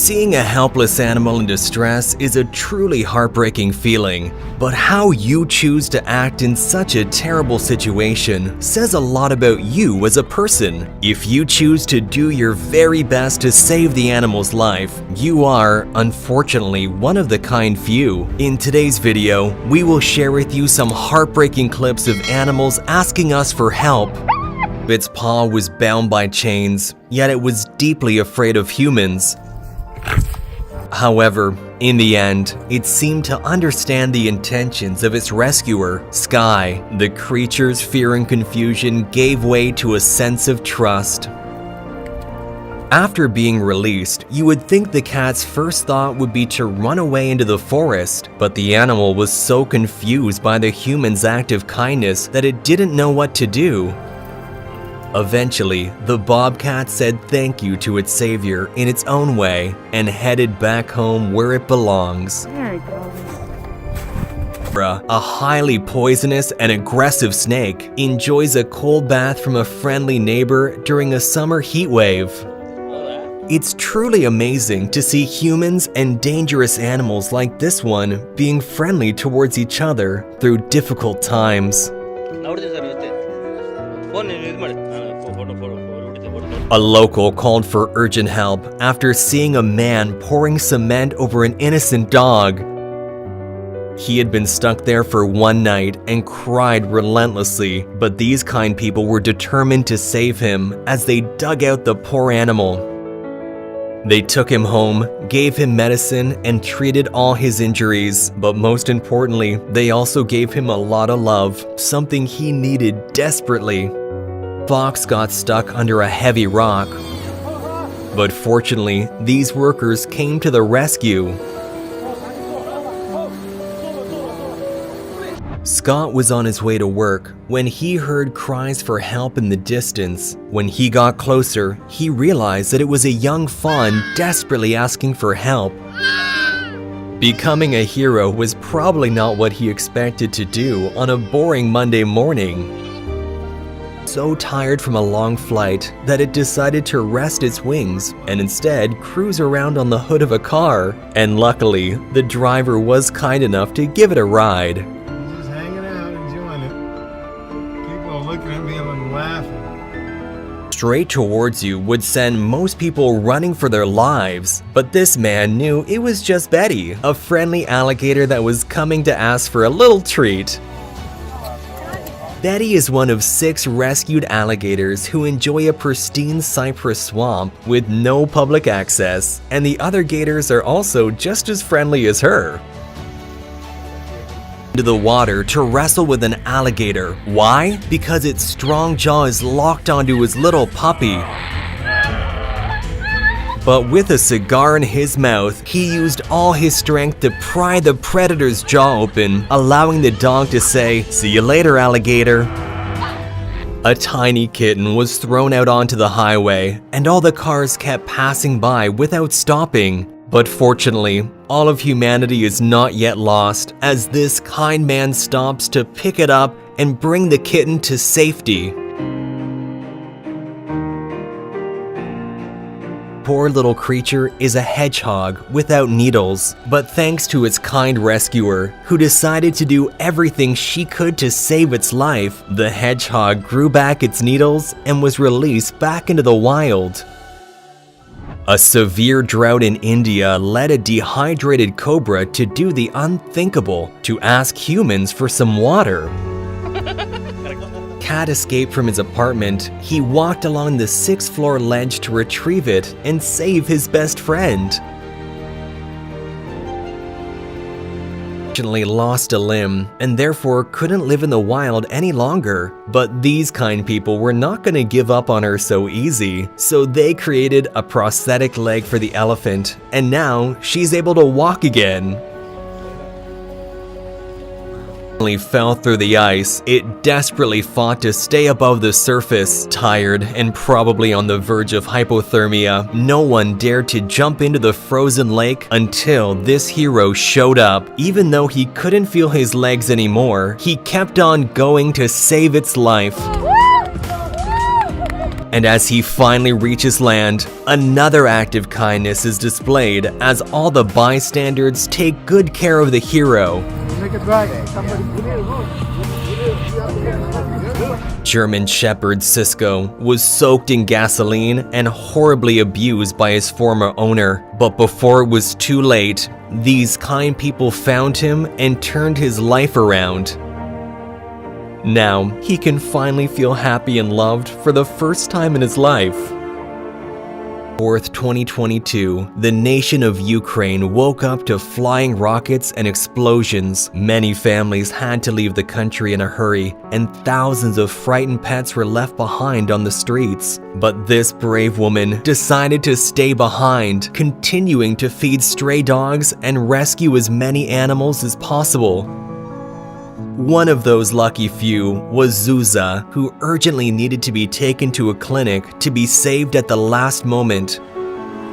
Seeing a helpless animal in distress is a truly heartbreaking feeling, but how you choose to act in such a terrible situation says a lot about you as a person. If you choose to do your very best to save the animal's life, you are, unfortunately, one of the kind few. In today's video, we will share with you some heartbreaking clips of animals asking us for help. Its paw was bound by chains, yet it was deeply afraid of humans. However, in the end, it seemed to understand the intentions of its rescuer, Sky. The creature's fear and confusion gave way to a sense of trust. After being released, you would think the cat's first thought would be to run away into the forest, but the animal was so confused by the human's act of kindness that it didn't know what to do. Eventually, the bobcat said thank you to its savior in its own way and headed back home where it belongs. There you go. A highly poisonous and aggressive snake enjoys a cold bath from a friendly neighbor during a summer heat wave. It's truly amazing to see humans and dangerous animals like this one being friendly towards each other through difficult times. A local called for urgent help after seeing a man pouring cement over an innocent dog. He had been stuck there for one night and cried relentlessly, but these kind people were determined to save him as they dug out the poor animal. They took him home, gave him medicine, and treated all his injuries, but most importantly, they also gave him a lot of love, something he needed desperately. Fox got stuck under a heavy rock, but fortunately, these workers came to the rescue. Scott was on his way to work when he heard cries for help in the distance. When he got closer, he realized that it was a young fawn desperately asking for help. Becoming a hero was probably not what he expected to do on a boring Monday morning. So tired from a long flight that it decided to rest its wings and instead cruise around on the hood of a car. And luckily, the driver was kind enough to give it a ride. Just hanging out, enjoying it. People looking at me and laughing. Straight towards you would send most people running for their lives, but this man knew it was just Betty, a friendly alligator that was coming to ask for a little treat. Betty is one of 6 rescued alligators who enjoy a pristine cypress swamp with no public access, and the other gators are also just as friendly as her. Into the water to wrestle with an alligator. Why? Because its strong jaw is locked onto his little puppy. But with a cigar in his mouth, he used all his strength to pry the predator's jaw open, allowing the dog to say, "See you later, alligator." A tiny kitten was thrown out onto the highway, and all the cars kept passing by without stopping. But fortunately, all of humanity is not yet lost, as this kind man stops to pick it up and bring the kitten to safety. Poor little creature is a hedgehog without needles, but thanks to its kind rescuer, who decided to do everything she could to save its life, the hedgehog grew back its needles and was released back into the wild. A severe drought in India led a dehydrated cobra to do the unthinkable, to ask humans for some water. Cat escaped from his apartment. He walked along the 6th floor ledge to retrieve it and save his best friend. Unfortunately, lost a limb and therefore couldn't live in the wild any longer. But these kind people were not going to give up on her so easy, so they created a prosthetic leg for the elephant, and now she's able to walk again. Fell through the ice, it desperately fought to stay above the surface. Tired and probably on the verge of hypothermia, no one dared to jump into the frozen lake until this hero showed up. Even though he couldn't feel his legs anymore, he kept on going to save its life. And as he finally reaches land, another act of kindness is displayed as all the bystanders take good care of the hero. German Shepherd Cisco was soaked in gasoline and horribly abused by his former owner. But before it was too late, these kind people found him and turned his life around. Now, he can finally feel happy and loved for the first time in his life. 4th, 2022, the nation of Ukraine woke up to flying rockets and explosions. Many families had to leave the country in a hurry, and thousands of frightened pets were left behind on the streets. But this brave woman decided to stay behind, continuing to feed stray dogs and rescue as many animals as possible. One of those lucky few was Zuza, who urgently needed to be taken to a clinic to be saved at the last moment.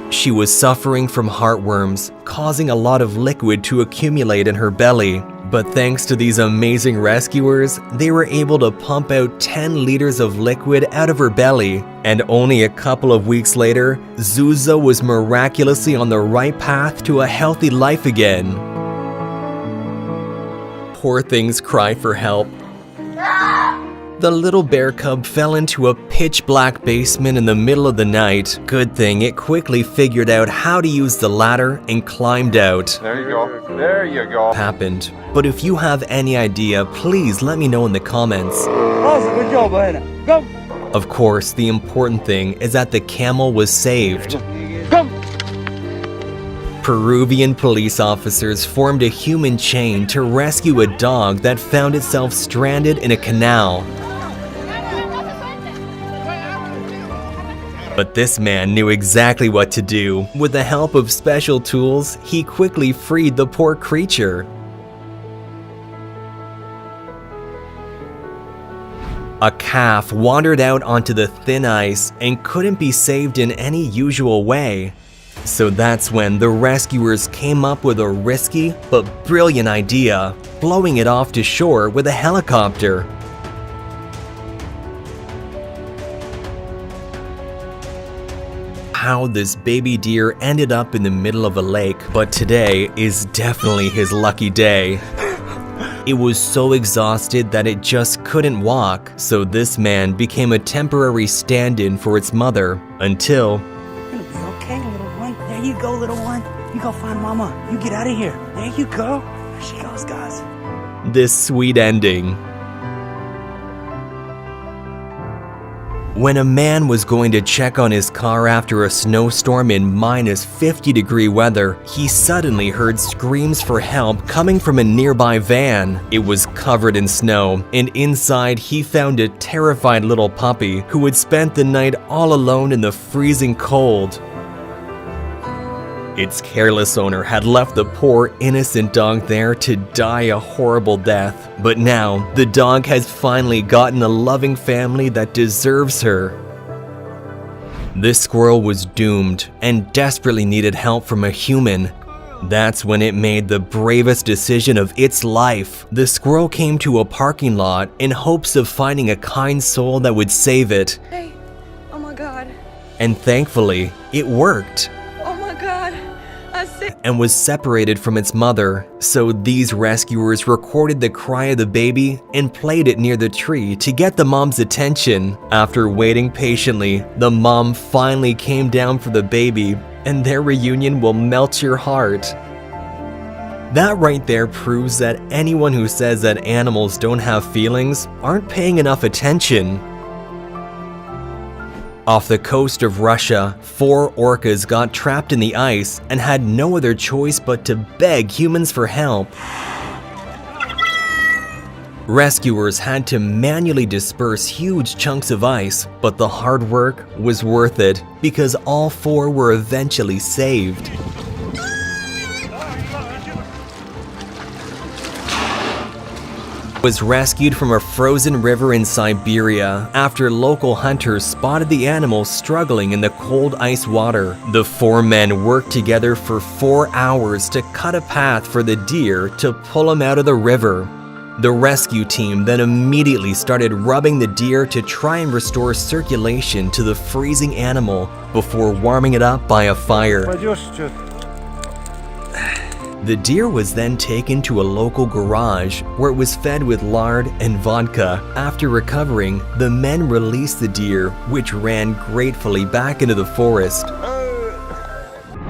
She was suffering from heartworms, causing a lot of liquid to accumulate in her belly. But thanks to these amazing rescuers, they were able to pump out 10 liters of liquid out of her belly. And only a couple of weeks later, Zuza was miraculously on the right path to a healthy life again. Poor things cry for help. The little bear cub fell into a pitch-black basement in the middle of the night. Good thing it quickly figured out how to use the ladder and climbed out. There you go. There you go. Happened. But if you have any idea, please let me know in the comments. Good job, go. Of course, the important thing is that the camel was saved. Come. Peruvian police officers formed a human chain to rescue a dog that found itself stranded in a canal. But this man knew exactly what to do. With the help of special tools, he quickly freed the poor creature. A calf wandered out onto the thin ice and couldn't be saved in any usual way. So that's when the rescuers came up with a risky but brilliant idea, blowing it off to shore with a helicopter. How this baby deer ended up in the middle of a lake, but today is definitely his lucky day. It was so exhausted that it just couldn't walk, so this man became a temporary stand-in for its mother until... It'll be okay, little one. There you go, little one. You go find mama. You get out of here. There you go. There she goes, guys. this sweet ending. When a man was going to check on his car after a snowstorm in minus 50-degree weather, he suddenly heard screams for help coming from a nearby van. It was covered in snow, and inside he found a terrified little puppy who had spent the night all alone in the freezing cold. Its careless owner had left the poor innocent dog there to die a horrible death. But now, the dog has finally gotten a loving family that deserves her. This squirrel was doomed and desperately needed help from a human. That's when it made the bravest decision of its life. The squirrel came to a parking lot in hopes of finding a kind soul that would save it. Hey, oh my God. And thankfully, it worked. Oh my God, I see. And was separated from its mother, so these rescuers recorded the cry of the baby and played it near the tree to get the mom's attention. After waiting patiently, the mom finally came down for the baby, and their reunion will melt your heart. That right there proves that anyone who says that animals don't have feelings aren't paying enough attention. Off the coast of Russia, 4 orcas got trapped in the ice and had no other choice but to beg humans for help. Rescuers had to manually disperse huge chunks of ice, but the hard work was worth it because all 4 were eventually saved. Was rescued from a frozen river in Siberia after local hunters spotted the animal struggling in the cold ice water. The 4 men worked together for 4 hours to cut a path for the deer to pull him out of the river. The rescue team then immediately started rubbing the deer to try and restore circulation to the freezing animal before warming it up by a fire. The deer was then taken to a local garage where it was fed with lard and vodka. After recovering, the men released the deer, which ran gratefully back into the forest.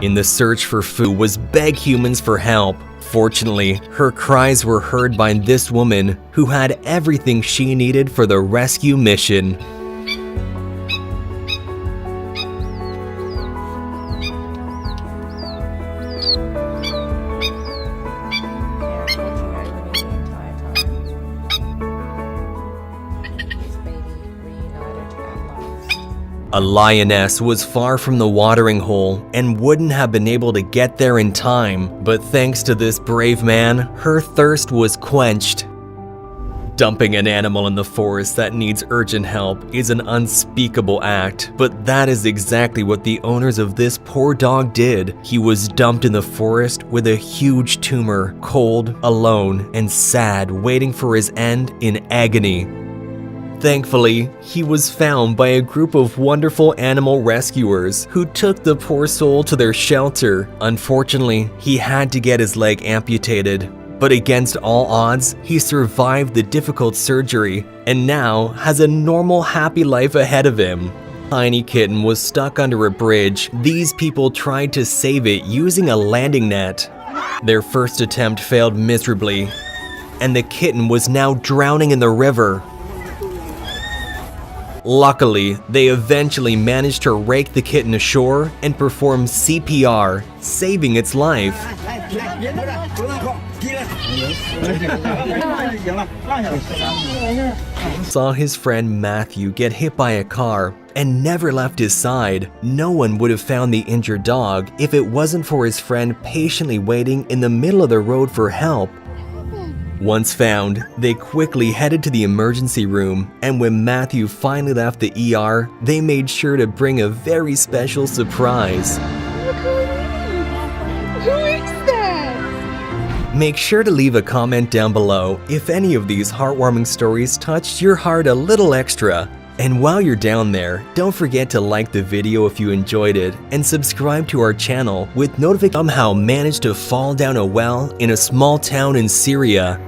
In the search for food was beg humans for help. Fortunately, her cries were heard by this woman who had everything she needed for the rescue mission. A lioness was far from the watering hole and wouldn't have been able to get there in time, but thanks to this brave man, her thirst was quenched. Dumping an animal in the forest that needs urgent help is an unspeakable act, but that is exactly what the owners of this poor dog did. He was dumped in the forest with a huge tumor, cold, alone, and sad, waiting for his end in agony. Thankfully, he was found by a group of wonderful animal rescuers who took the poor soul to their shelter. Unfortunately, he had to get his leg amputated, but against all odds, he survived the difficult surgery and now has a normal, happy life ahead of him. Tiny kitten was stuck under a bridge. These people tried to save it using a landing net. Their first attempt failed miserably, and the kitten was now drowning in the river. Luckily, they eventually managed to rake the kitten ashore and perform CPR, saving its life. Saw his friend Matthew get hit by a car and never left his side. No one would have found the injured dog if it wasn't for his friend patiently waiting in the middle of the road for help. Once found, they quickly headed to the emergency room, and when Matthew finally left the ER, they made sure to bring a very special surprise. Who is that? Make sure to leave a comment down below if any of these heartwarming stories touched your heart a little extra. And while you're down there, don't forget to like the video if you enjoyed it and subscribe to our channel with notifications. Somehow managed to fall down a well in a small town in Syria.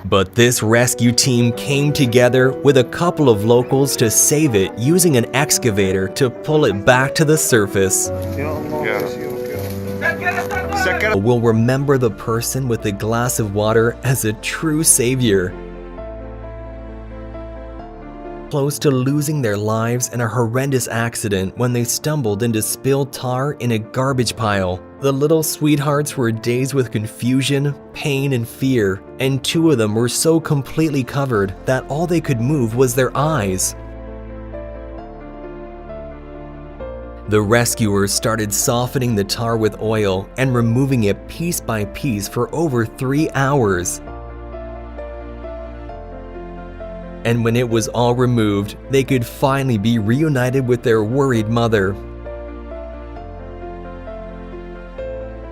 But this rescue team came together with a couple of locals to save it using an excavator to pull it back to the surface. We'll remember the person with the glass of water as a true savior. Close to losing their lives in a horrendous accident when they stumbled into spilled tar in a garbage pile. The little sweethearts were dazed with confusion, pain, and fear, and two of them were so completely covered that all they could move was their eyes. The rescuers started softening the tar with oil and removing it piece by piece for over 3 hours. And when it was all removed, they could finally be reunited with their worried mother.